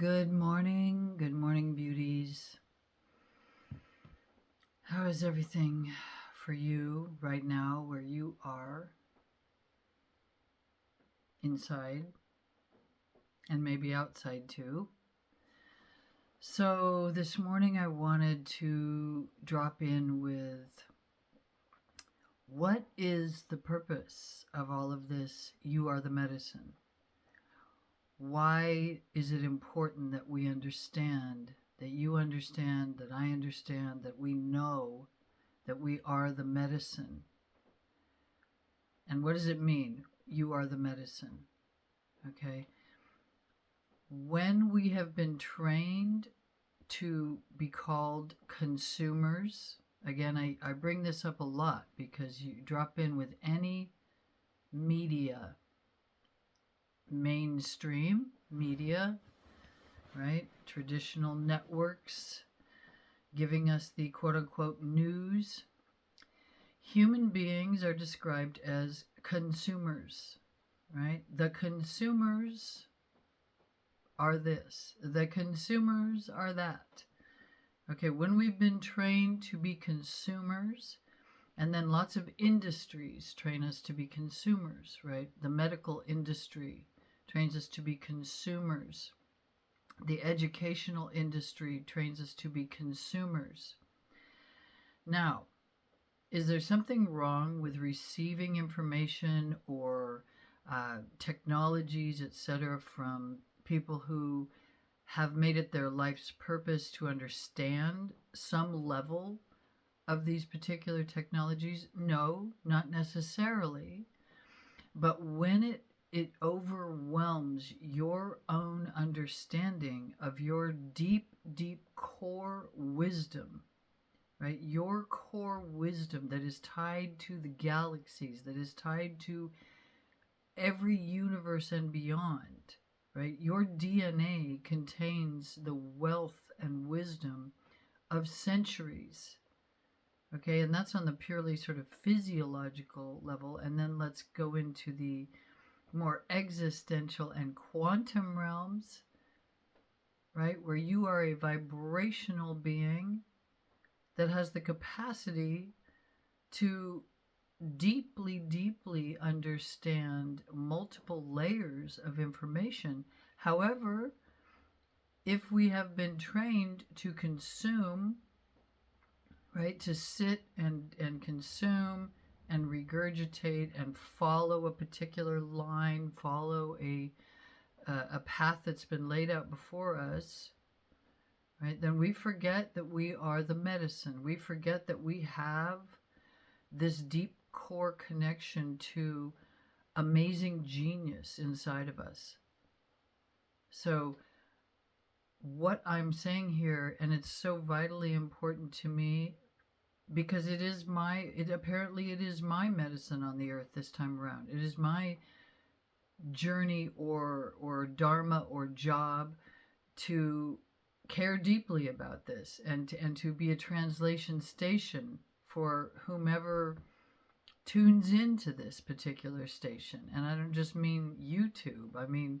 Good morning, beauties. How is everything for you right now where you are inside and maybe outside too? So, this morning I wanted to drop in with what is the purpose of all of this? You are the medicine. Why is it important that we understand, that you understand, that I understand, that we know that we are the medicine? And what does it mean? You are the medicine. Okay? When we have been trained to be called consumers, again, I bring this up a lot because you drop in with any media, mainstream media, right? Traditional networks giving us the quote unquote news. Human beings are described as consumers, right? The consumers are this, the consumers are that. Okay, when we've been trained to be consumers, and then lots of industries train us to be consumers, right? The medical industry trains us to be consumers. The educational industry trains us to be consumers. Now, is there something wrong with receiving information or technologies, etc., from people who have made it their life's purpose to understand some level of these particular technologies? No, not necessarily. But when it overwhelms your own understanding of your deep, deep core wisdom, right? Your core wisdom that is tied to the galaxies, that is tied to every universe and beyond, right? Your DNA contains the wealth and wisdom of centuries. Okay, and that's on the purely sort of physiological level. And then let's go into the more existential and quantum realms, right? Where you are a vibrational being that has the capacity to deeply, deeply understand multiple layers of information. However, if we have been trained to consume, right, to sit and consume and regurgitate and follow a particular line, follow a path that's been laid out before us, right, then we forget that we are the medicine. We forget that we have this deep core connection to amazing genius inside of us. So what I'm saying here, and it's so vitally important to me because it is my medicine on the earth this time around. It is my journey or dharma or job to care deeply about this and to be a translation station for whomever tunes into this particular station. And I don't just mean YouTube. I mean,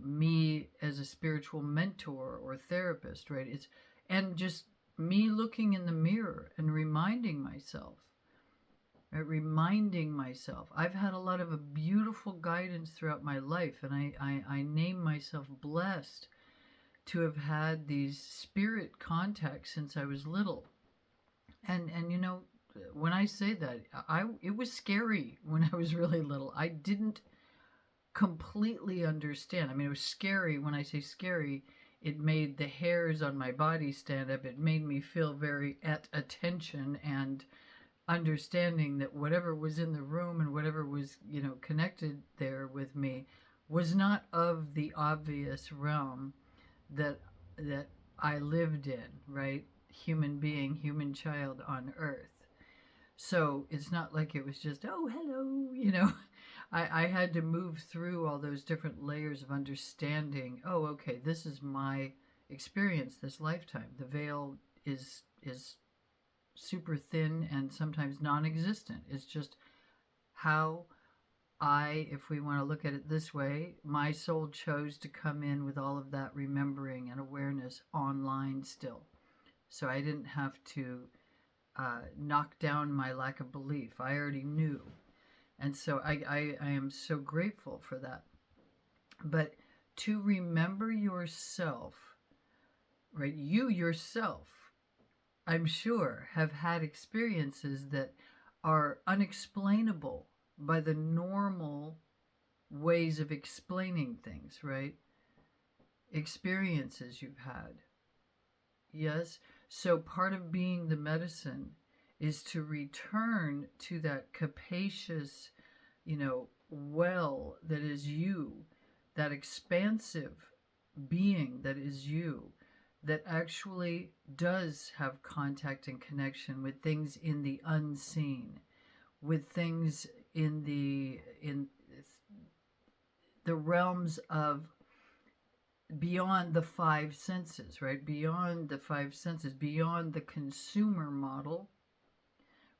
me as a spiritual mentor or therapist, right? And just me looking in the mirror and reminding myself, right? Reminding myself. I've had a lot of beautiful guidance throughout my life, and I name myself blessed to have had these spirit contacts since I was little. And when I say that, it was scary when I was really little. I didn't completely understand. I mean, it was scary. When I say scary, it made the hairs on my body stand up. It made me feel very at attention and understanding that whatever was in the room and whatever was, connected there with me was not of the obvious realm that I lived in, right? Human being, human child on earth. So it's not like it was just, oh, hello, I had to move through all those different layers of understanding. Oh, okay, this is my experience this lifetime. The veil is super thin and sometimes non-existent. It's just how if we want to look at it this way, my soul chose to come in with all of that remembering and awareness online still. So I didn't have to knock down my lack of belief. I already knew. And so I am so grateful for that. But to remember yourself, right? You yourself, I'm sure, have had experiences that are unexplainable by the normal ways of explaining things, right? Experiences you've had. Yes? So part of being the medicine is to return to that capacious, well that is you, that expansive being that is you, that actually does have contact and connection with things in the unseen, with things in the realms of beyond the five senses, right? Beyond the five senses, beyond the consumer model,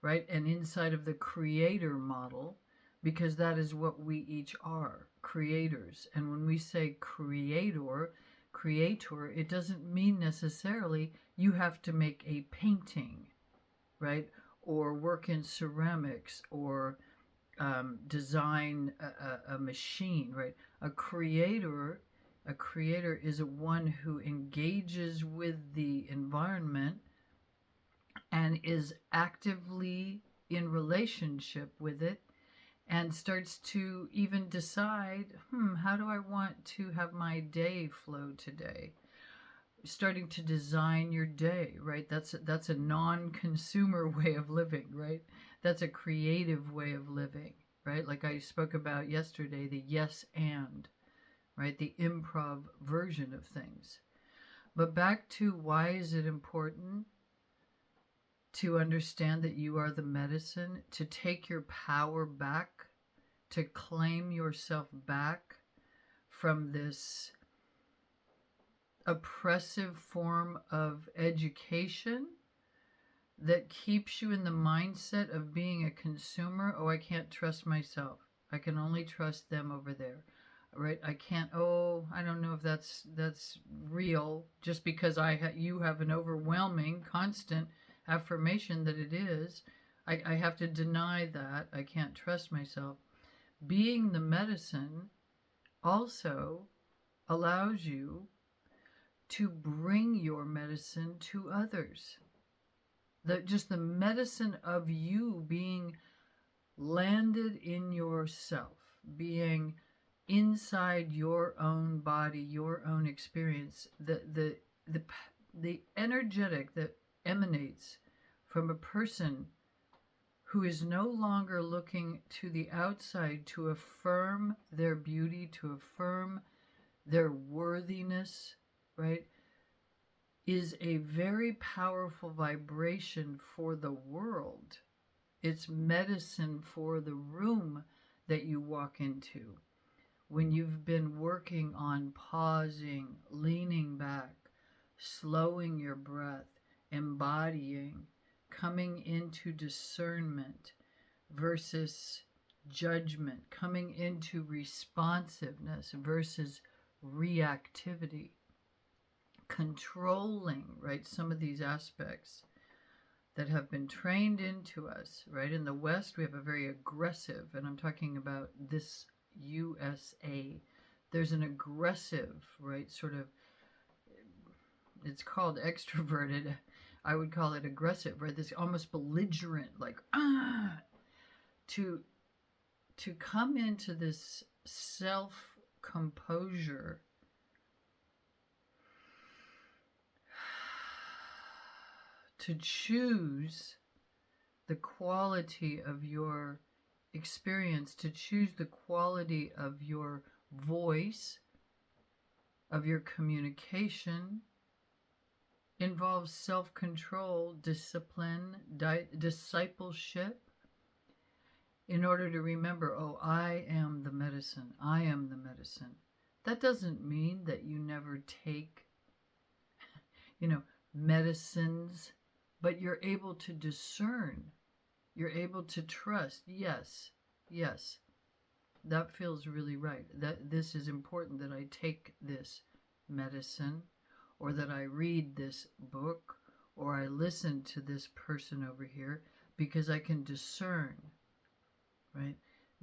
right? And inside of the creator model, because that is what we each are, creators. And when we say creator, it doesn't mean necessarily you have to make a painting, right? Or work in ceramics, or design a machine, right? A creator is one who engages with the environment and is actively in relationship with it, and starts to even decide, how do I want to have my day flow today? Starting to design your day, right? That's a non-consumer way of living, right? That's a creative way of living, right? Like I spoke about yesterday, the yes and, right? The improv version of things. But back to, why is it important to understand that you are the medicine, to take your power back, to claim yourself back from this oppressive form of education that keeps you in the mindset of being a consumer? Oh, I can't trust myself. I can only trust them over there, right? I can't. Oh, I don't know if that's real. Just because you have an overwhelming, constant affirmation that it is, I have to deny that. I can't trust myself. Being the medicine also allows you to bring your medicine to others. Just the medicine of you being landed in yourself, being inside your own body, your own experience, the energetic that emanates from a person who is no longer looking to the outside to affirm their beauty, to affirm their worthiness, right, is a very powerful vibration for the world. It's medicine for the room that you walk into. When you've been working on pausing, leaning back, slowing your breath, embodying, coming into discernment versus judgment, coming into responsiveness versus reactivity, controlling, right, some of these aspects that have been trained into us, right? In the West, we have a very aggressive, and I'm talking about this USA, there's an aggressive, right, sort of, it's called extroverted, I would call it aggressive, right? This almost belligerent, like, to come into this self-composure, to choose the quality of your experience, to choose the quality of your voice, of your communication, involves self-control, discipline, discipleship, in order to remember, oh, I am the medicine. I am the medicine. That doesn't mean that you never take, medicines, but you're able to discern. You're able to trust. Yes, yes. that feels really right. That this is important that I take this medicine, or that I read this book, or I listen to this person over here, because I can discern, right,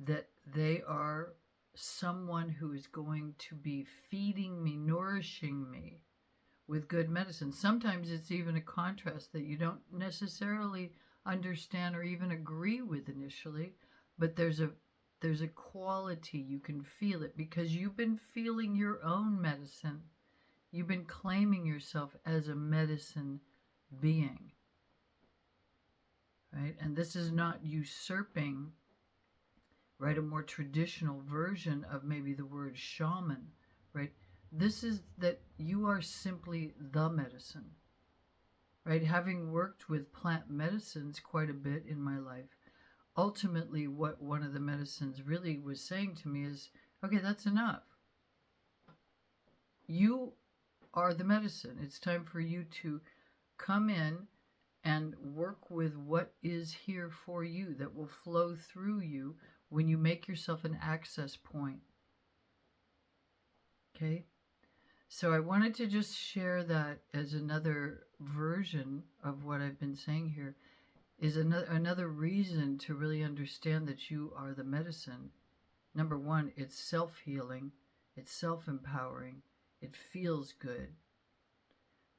that they are someone who is going to be feeding me, nourishing me with good medicine. Sometimes it's even a contrast that you don't necessarily understand or even agree with initially, but there's a quality, you can feel it because you've been feeling your own medicine. You've been claiming yourself as a medicine being, right? And this is not usurping, right, a more traditional version of maybe the word shaman, right? This is that you are simply the medicine, right? Having worked with plant medicines quite a bit in my life, ultimately what one of the medicines really was saying to me is, okay, that's enough. You are the medicine. It's time for you to come in and work with what is here for you, that will flow through you when you make yourself an access point. Okay? So I wanted to just share that as another version of what I've been saying here, is another reason to really understand that you are the medicine. Number one, it's self-healing, it's self-empowering, it feels good.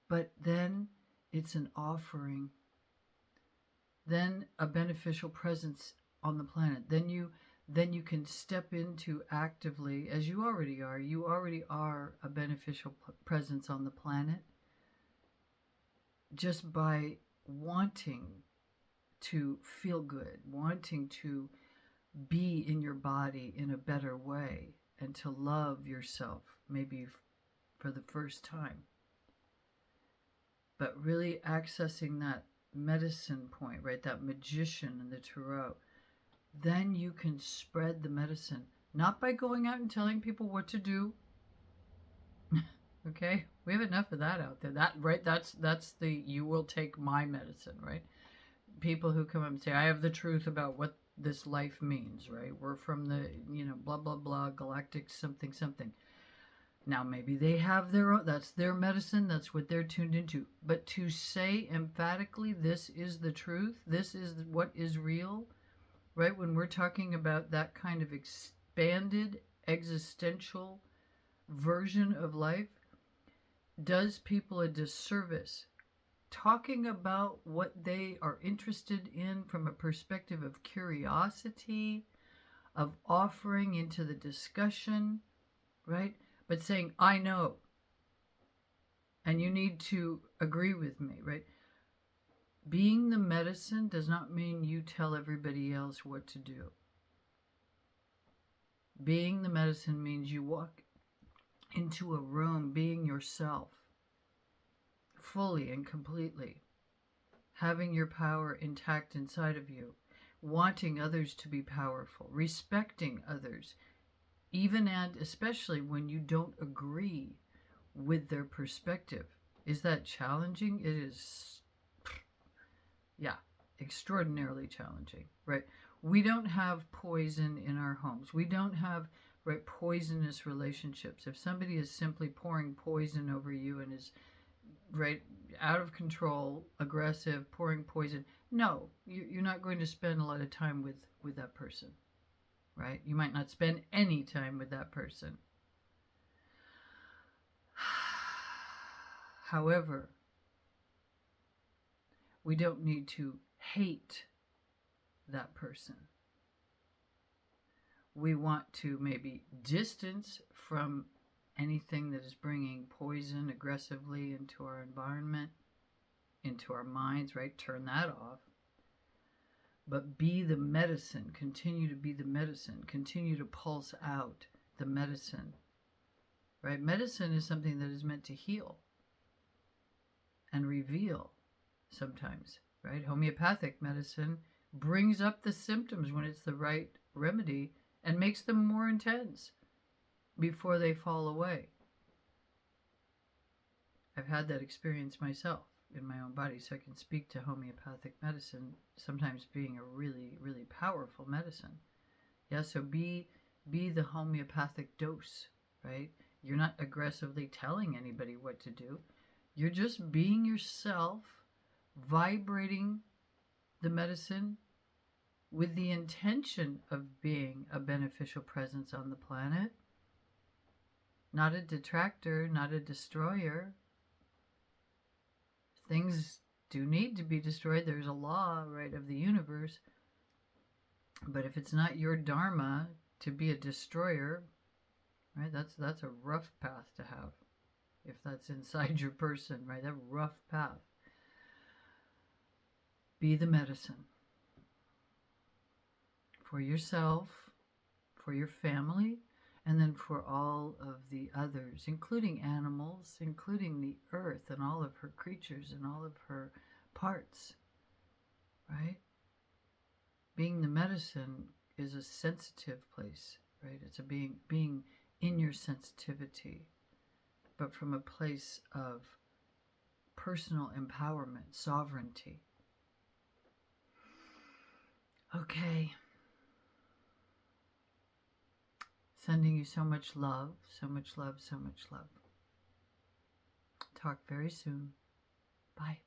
But then it's an offering, then a beneficial presence on the planet. Then you can step into actively, as you already are a beneficial presence on the planet, just by wanting to feel good, wanting to be in your body in a better way, and to love yourself maybe for the first time. But really accessing that medicine point, right, that magician in the tarot, then you can spread the medicine, not by going out and telling people what to do. Okay, we have enough of that out there. That, right, that's the you will take my medicine, right? People who come up and say, I have the truth about what this life means, right? We're from the, blah blah blah, galactic something something. Now, maybe they have their own, that's their medicine, that's what they're tuned into. But to say emphatically, this is the truth, this is what is real, right? When we're talking about that kind of expanded existential version of life, does people a disservice. Talking about what they are interested in from a perspective of curiosity, of offering into the discussion, right? But saying, I know, and you need to agree with me, right? Being the medicine does not mean you tell everybody else what to do. Being the medicine means you walk into a room being yourself, fully and completely, having your power intact inside of you, wanting others to be powerful, respecting others, even and especially when you don't agree with their perspective. Is that challenging? It is, yeah, extraordinarily challenging, right? We don't have poison in our homes. We don't have, right, poisonous relationships. If somebody is simply pouring poison over you and is, right, out of control, aggressive, pouring poison, no, you're not going to spend a lot of time with that person. Right? You might not spend any time with that person. However, we don't need to hate that person. We want to maybe distance from anything that is bringing poison aggressively into our environment, into our minds, right? Turn that off. But be the medicine, continue to be the medicine, continue to pulse out the medicine, right? Medicine is something that is meant to heal and reveal sometimes, right? Homeopathic medicine brings up the symptoms when it's the right remedy and makes them more intense before they fall away. I've had that experience myself in my own body, so I can speak to homeopathic medicine sometimes being a really, really powerful medicine. Yeah, so be Be the homeopathic dose, right? You're not aggressively telling anybody what to do. You're just being yourself, vibrating the medicine with the intention of being a beneficial presence on the planet. Not a detractor, not a destroyer. Things do need to be destroyed. There's a law, right, of the universe. But if it's not your dharma to be a destroyer, right, that's a rough path to have. If that's inside your person, right, that rough path. Be the medicine for yourself, for your family, and then for all of the others, including animals, including the earth and all of her creatures and all of her parts, right? Being the medicine is a sensitive place, right? It's a being in your sensitivity, but from a place of personal empowerment, sovereignty. Okay. Sending you so much love, so much love, so much love. Talk very soon. Bye.